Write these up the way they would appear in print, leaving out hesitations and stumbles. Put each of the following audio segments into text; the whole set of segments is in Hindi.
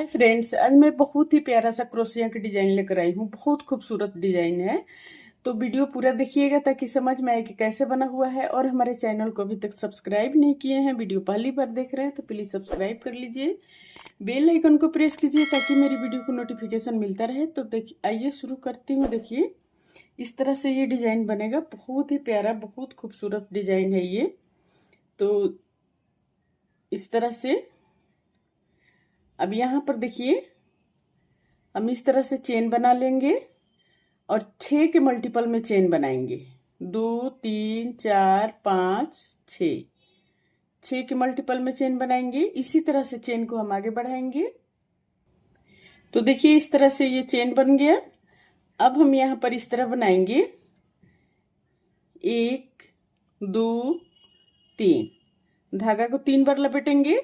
हाय फ्रेंड्स, आज मैं बहुत ही प्यारा सा क्रोशिया का डिजाइन लेकर आई हूँ। बहुत खूबसूरत डिजाइन है। तो वीडियो पूरा देखिएगा ताकि समझ में आए कि कैसे बना हुआ है। और हमारे चैनल को अभी तक सब्सक्राइब नहीं किए हैं, वीडियो पहली बार देख रहे हैं तो प्लीज सब्सक्राइब कर लीजिए, बेल आइकन को प्रेस कीजिए ताकि मेरी वीडियो को नोटिफिकेशन मिलता रहे। तो देखिए, आइए शुरू करती हूँ। देखिए, इस तरह से ये डिजाइन बनेगा। बहुत ही प्यारा, बहुत खूबसूरत डिजाइन है ये। तो इस तरह से अब यहाँ पर देखिए, हम इस तरह से चेन बना लेंगे और 6 के मल्टीपल में चेन बनाएंगे। 2 3 4 5 6, 6 के मल्टीपल में चेन बनाएंगे। इसी तरह से चेन को हम आगे बढ़ाएंगे। तो देखिए, इस तरह से ये चेन बन गया। अब हम यहाँ पर इस तरह बनाएंगे 1 2 3। धागा को 3 बार लपेटेंगे।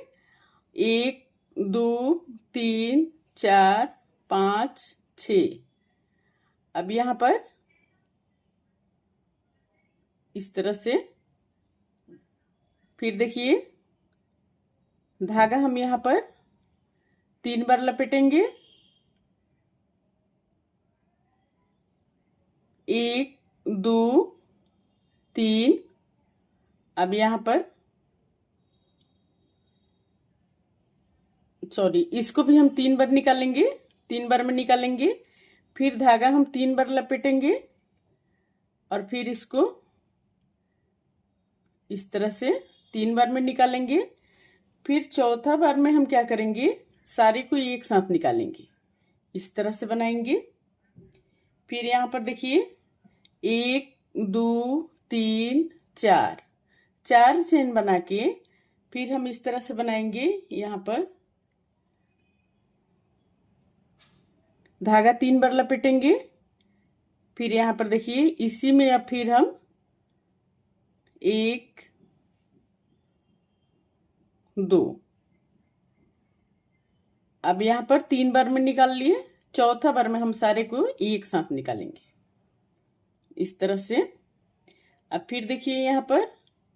1 2 3 4 5 6। अब यहाँ पर इस तरह से फिर देखिए, धागा हम यहाँ पर 3 बार लपेटेंगे। 1 2 3। अब यहाँ पर इसको भी हम 3 बार निकालेंगे। 3 बार में निकालेंगे। फिर धागा हम 3 बार लपेटेंगे और फिर इसको इस तरह से 3 बार में निकालेंगे। फिर चौथा बार में हम क्या करेंगे, सारे को एक साथ निकालेंगे। इस तरह से बनाएंगे। फिर यहाँ पर देखिए, 1 2 3 4, 4 चेन बना के फिर हम इस तरह से बनाएंगे। यहाँ पर धागा 3 बार लपेटेंगे। फिर यहाँ पर देखिए, इसी में अब फिर हम 1 2, अब यहाँ पर 3 बार में निकाल लिए। चौथा बार में हम सारे को एक साथ निकालेंगे इस तरह से। अब फिर देखिए, यहाँ पर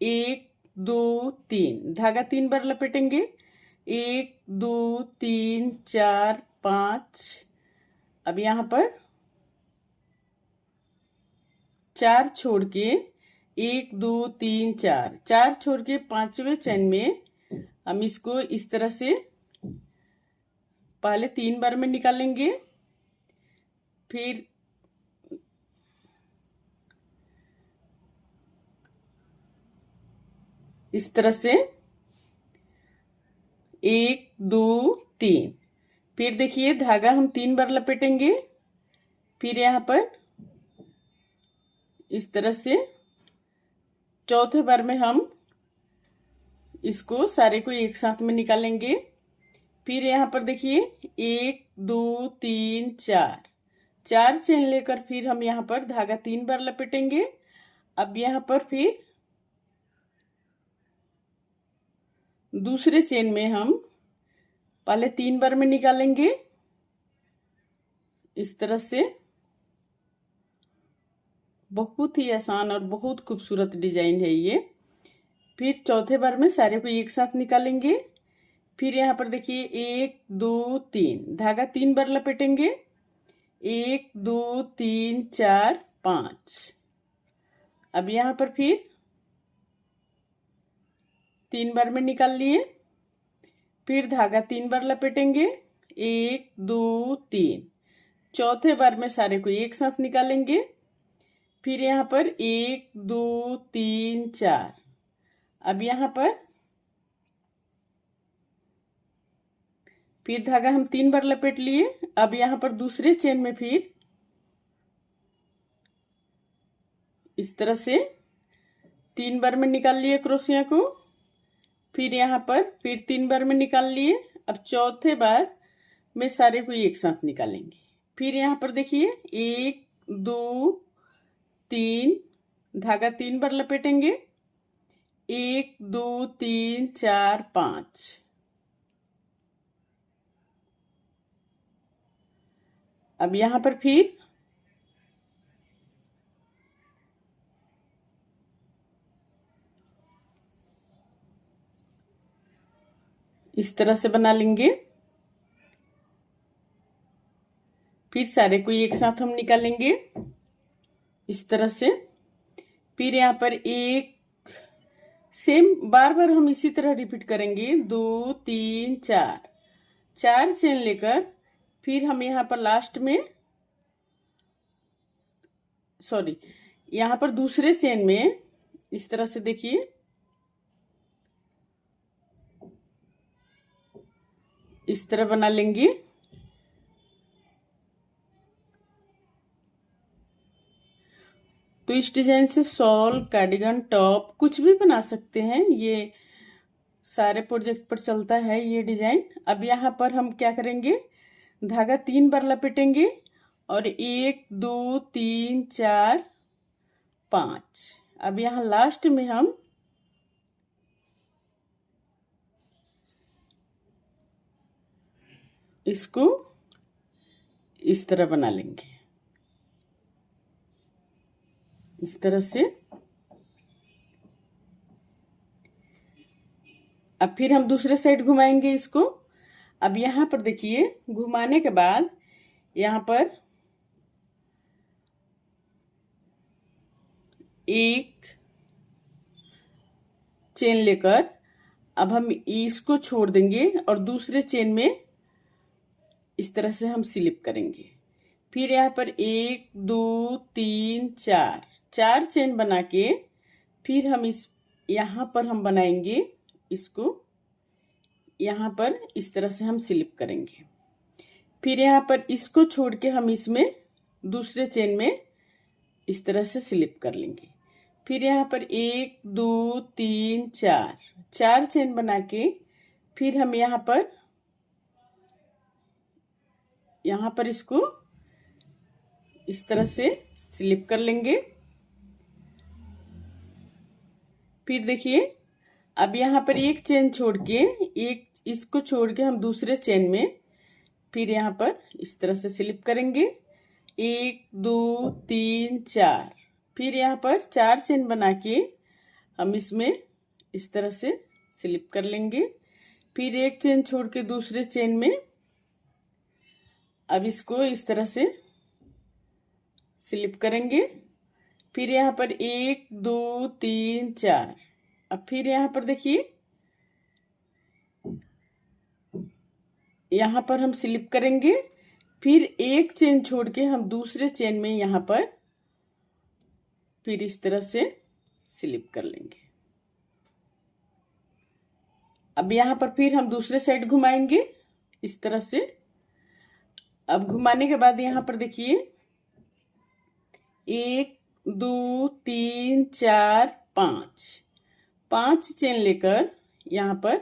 1 2 3, धागा 3 बार लपेटेंगे। 1 2 3 4 5। अब यहाँ पर 4 छोड़ के 1 2 3 4, 4 छोड़ के 5वें चेन में हम इसको इस तरह से पहले 3 बार में निकालेंगे। फिर इस तरह से 1 2 3। फिर देखिए, धागा हम 3 बार लपेटेंगे। फिर यहाँ पर इस तरह से चौथे बार में हम इसको सारे को एक साथ में निकालेंगे। फिर यहाँ पर देखिए, 1 2 3 4, 4 चेन लेकर फिर हम यहाँ पर धागा 3 बार लपेटेंगे। अब यहाँ पर फिर दूसरे चेन में हम पहले 3 बार में निकालेंगे इस तरह से। बहुत ही आसान और बहुत खूबसूरत डिजाइन है ये। फिर चौथे बार में सारे को एक साथ निकालेंगे। फिर यहाँ पर देखिए, 1 2 3, धागा 3 बार लपेटेंगे। 1 2 3 4 5। अब यहाँ पर फिर 3 बार में निकाल लिए। फिर धागा 3 बार लपेटेंगे। 1 2 3। चौथे बार में सारे को एक साथ निकालेंगे। फिर यहाँ पर 1 2 3 4। अब यहाँ पर फिर धागा हम 3 बार लपेट लिए। अब यहाँ पर दूसरे चेन में फिर इस तरह से 3 बार में निकाल लिए क्रोशिया को। फिर यहाँ पर फिर 3 बार में निकाल लिए। अब चौथे बार में सारे को एक साथ निकालेंगे। फिर यहाँ पर देखिए, 1 2 3, धागा 3 बार लपेटेंगे। 1 2 3 4 5। अब यहाँ पर फिर इस तरह से बना लेंगे। फिर सारे को एक साथ हम निकालेंगे इस तरह से। फिर यहाँ पर एक सेम बार बार हम इसी तरह रिपीट करेंगे, 2 3 4 4 चेन लेकर फिर हम यहाँ पर लास्ट में यहाँ पर दूसरे चेन में इस तरह से देखिए, इस तरह बना लेंगे। तो इस डिजाइन से शॉल, कार्डिगन, टॉप कुछ भी बना सकते हैं। ये सारे प्रोजेक्ट पर चलता है ये डिजाइन। अब यहाँ पर हम क्या करेंगे, धागा 3 बार लपेटेंगे और 1 2 3 4 5। अब यहाँ लास्ट में हम इसको इस तरह बना लेंगे, इस तरह से। अब फिर हम दूसरे साइड घुमाएंगे इसको। अब यहाँ पर देखिए, घुमाने के बाद यहाँ पर एक चेन लेकर अब हम इसको छोड़ देंगे और दूसरे चेन में इस तरह से हम स्लिप करेंगे। फिर यहाँ पर 1 2 3 4 4 चेन बना के फिर हम इस यहाँ पर हम बनाएंगे इसको, यहाँ पर इस तरह से हम स्लिप करेंगे। फिर यहाँ पर इसको छोड़ के हम इसमें दूसरे चेन में इस तरह से स्लिप कर लेंगे। फिर यहाँ पर 1 2 3 4 4 चेन बना के फिर हम यहाँ पर इसको इस तरह से स्लिप कर लेंगे। फिर देखिए, अब यहाँ पर एक चेन छोड़ के इसको छोड़ के हम दूसरे चेन में फिर यहाँ पर इस तरह से स्लिप करेंगे, 1 2 3 4। फिर यहाँ पर 4 चेन बना के हम इसमें इस तरह से स्लिप कर लेंगे। फिर एक चेन छोड़ के दूसरे चेन में अब इसको इस तरह से स्लिप करेंगे। फिर यहाँ पर 1 2 3 4। अब फिर यहाँ पर देखिए, यहाँ पर हम स्लिप करेंगे। फिर एक चेन छोड़ के हम दूसरे चेन में यहाँ पर फिर इस तरह से स्लिप कर लेंगे। अब यहाँ पर फिर हम दूसरे साइड घुमाएंगे इस तरह से। अब घुमाने के बाद यहाँ पर देखिए, 1 2 3 4 5 5 चेन लेकर यहाँ पर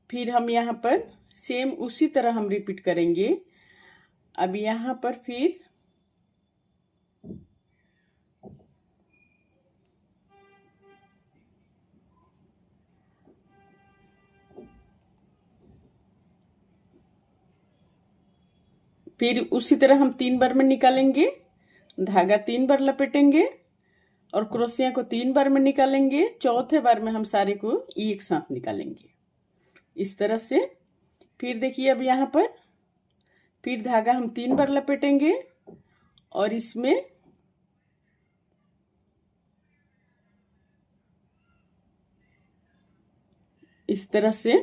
फिर हम यहाँ पर सेम उसी तरह हम रिपीट करेंगे। अब यहाँ पर फिर उसी तरह हम 3 बार में निकालेंगे, धागा 3 बार लपेटेंगे और क्रोशिया को 3 बार में निकालेंगे। चौथे बार में हम सारे को एक साथ निकालेंगे इस तरह से। फिर देखिए, अब यहाँ पर फिर धागा हम 3 बार लपेटेंगे और इसमें इस तरह से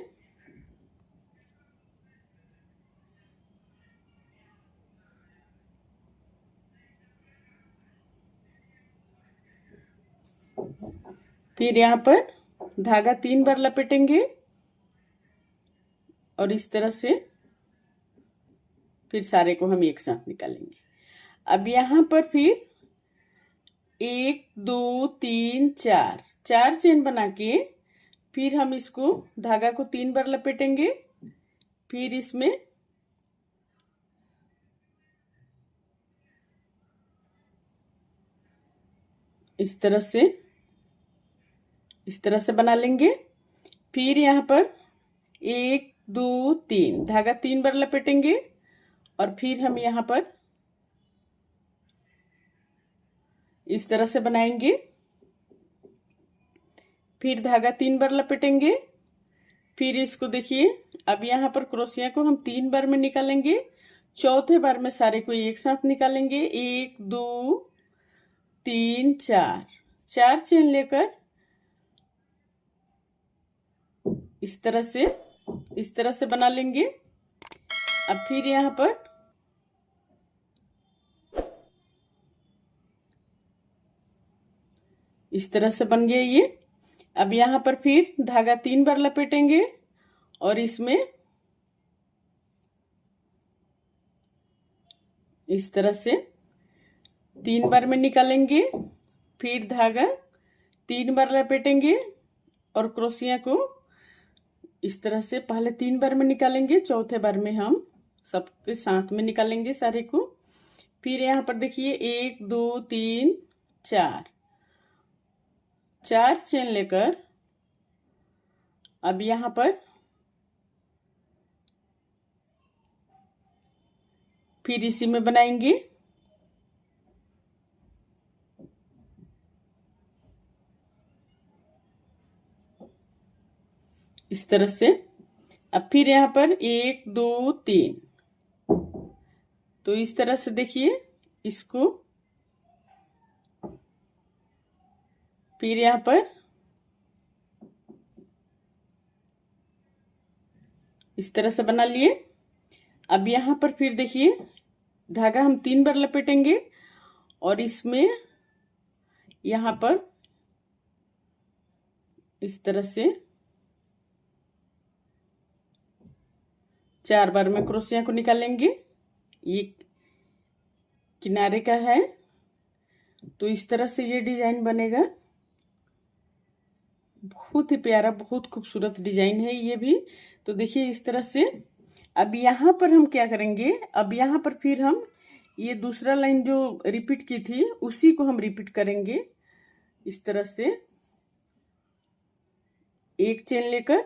फिर यहाँ पर धागा 3 बार लपेटेंगे और इस तरह से फिर सारे को हम एक साथ निकालेंगे। अब यहाँ पर फिर 1 2 3 4 4 चेन बना के फिर हम इसको धागा को 3 बार लपेटेंगे। फिर इसमें इस तरह से बना लेंगे। फिर यहाँ पर 1 2 3 धागा 3 बार लपेटेंगे और फिर हम यहाँ पर इस तरह से बनाएंगे। फिर धागा 3 बार लपेटेंगे। फिर इसको देखिए, अब यहाँ पर क्रोशिया को हम 3 बार में निकालेंगे। चौथे बार में सारे को एक साथ निकालेंगे। 1 2 3 4, 4 चेन लेकर इस तरह से बना लेंगे। अब फिर यहाँ पर इस तरह से बन गया ये। अब यहाँ पर फिर धागा 3 बार लपेटेंगे और इसमें इस तरह से 3 बार में निकालेंगे। फिर धागा 3 बार लपेटेंगे और क्रोशिया को इस तरह से पहले 3 बार में निकालेंगे, चौथे बार में हम सबके साथ में निकालेंगे सारे को। फिर यहाँ पर देखिए 1 2 3 4, 4 चेन लेकर अब यहाँ पर फिर इसी में बनाएंगे। इस तरह से। अब फिर यहाँ पर 1 2 3, तो इस तरह से देखिए इसको। फिर यहाँ पर इस तरह से बना लिए। अब यहाँ पर फिर देखिए धागा हम 3 बार लपेटेंगे और इसमें यहाँ पर इस तरह से 4 बार में क्रोशिया को निकालेंगे। ये किनारे का है, तो इस तरह से ये डिजाइन बनेगा। बहुत ही प्यारा, बहुत खूबसूरत डिजाइन है ये भी। तो देखिए इस तरह से। अब यहाँ पर हम क्या करेंगे, अब यहाँ पर फिर हम ये दूसरा लाइन जो रिपीट की थी उसी को हम रिपीट करेंगे। इस तरह से एक चेन लेकर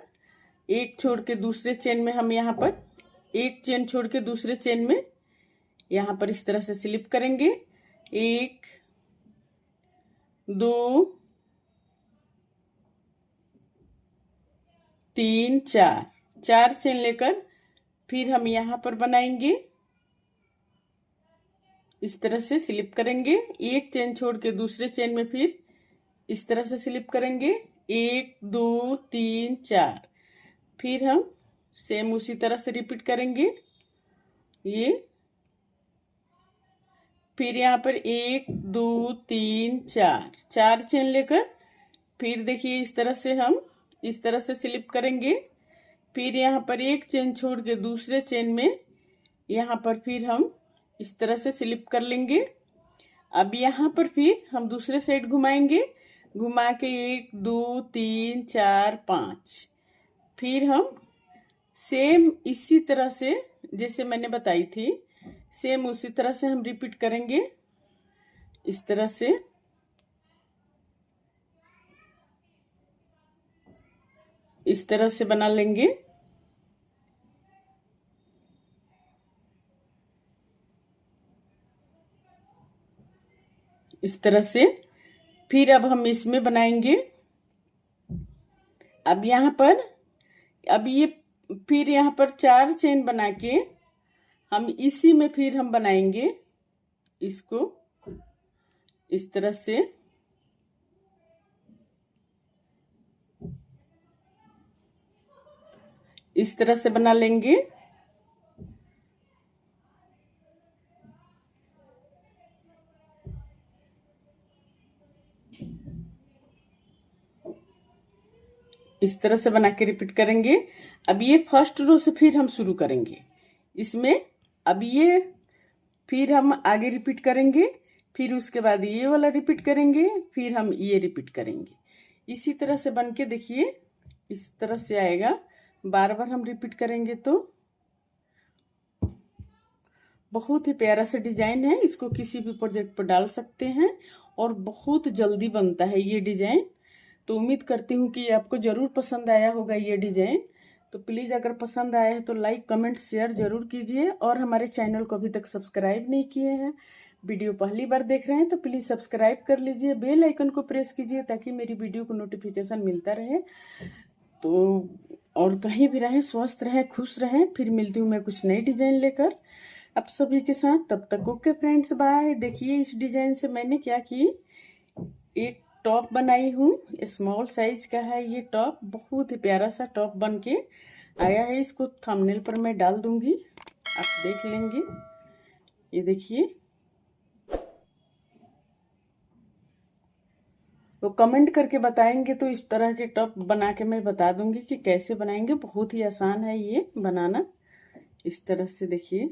एक छोड़ के दूसरे चेन में हम यहाँ पर एक चेन छोड़ के दूसरे चेन में यहाँ पर इस तरह से स्लिप करेंगे। 1 2 3 4, 4 चेन लेकर फिर हम यहाँ पर बनाएंगे। इस तरह से स्लिप करेंगे। एक चेन छोड़ के दूसरे चेन में फिर इस तरह से स्लिप करेंगे। 1 2 3 4, फिर हम सेम उसी तरह से रिपीट करेंगे ये। फिर यहाँ पर 1 2 3 4, 4 चेन लेकर फिर देखिए इस तरह से हम इस तरह से स्लिप करेंगे। फिर यहाँ पर एक चेन छोड़ के दूसरे चेन में यहाँ पर फिर हम इस तरह से स्लिप कर लेंगे। अब यहाँ पर फिर हम दूसरे साइड घुमाएंगे, घुमा के 1 2 3 4 5, फिर हम सेम इसी तरह से जैसे मैंने बताई थी सेम उसी तरह से हम रिपीट करेंगे। इस तरह से बना लेंगे। इस तरह से फिर अब हम इसमें बनाएंगे। अब यहाँ पर अब ये फिर यहाँ पर 4 चेन बना के हम इसी में फिर हम बनाएंगे इसको। इस तरह से बना लेंगे। इस तरह से बना के रिपीट करेंगे। अब ये फर्स्ट रो से फिर हम शुरू करेंगे इसमें। अब ये फिर हम आगे रिपीट करेंगे, फिर उसके बाद ये वाला रिपीट करेंगे, फिर हम ये रिपीट करेंगे। इसी तरह से बन के देखिए इस तरह से आएगा। बार बार हम रिपीट करेंगे तो बहुत ही प्यारा सा डिजाइन है। इसको किसी भी प्रोजेक्ट पर डाल सकते हैं और बहुत जल्दी बनता है ये डिजाइन। तो उम्मीद करती हूँ कि आपको ज़रूर पसंद आया होगा ये डिजाइन। तो प्लीज़ अगर पसंद आया है तो लाइक कमेंट शेयर ज़रूर कीजिए और हमारे चैनल को अभी तक सब्सक्राइब नहीं किए हैं, वीडियो पहली बार देख रहे हैं तो प्लीज़ सब्सक्राइब कर लीजिए, बेल आइकन को प्रेस कीजिए ताकि मेरी वीडियो को नोटिफिकेशन मिलता रहे। तो और कहीं भी रहें, स्वस्थ रहें, खुश रहें। फिर मिलती हूँ मैं कुछ नई डिजाइन लेकर। आप सभी के साथ। तब तक ओके फ्रेंड्स, बाय। देखिए इस डिजाइन से मैंने क्या की, एक टॉप बनाई हूँ। स्मॉल साइज का है ये टॉप, बहुत ही प्यारा सा टॉप बन के आया है। इसको थंबनेल पर मैं डाल दूंगी, आप देख लेंगे। ये देखिए, तो कमेंट करके बताएंगे तो इस तरह के टॉप बना के मैं बता दूंगी कि कैसे बनाएंगे। बहुत ही आसान है ये बनाना। इस तरह से देखिए,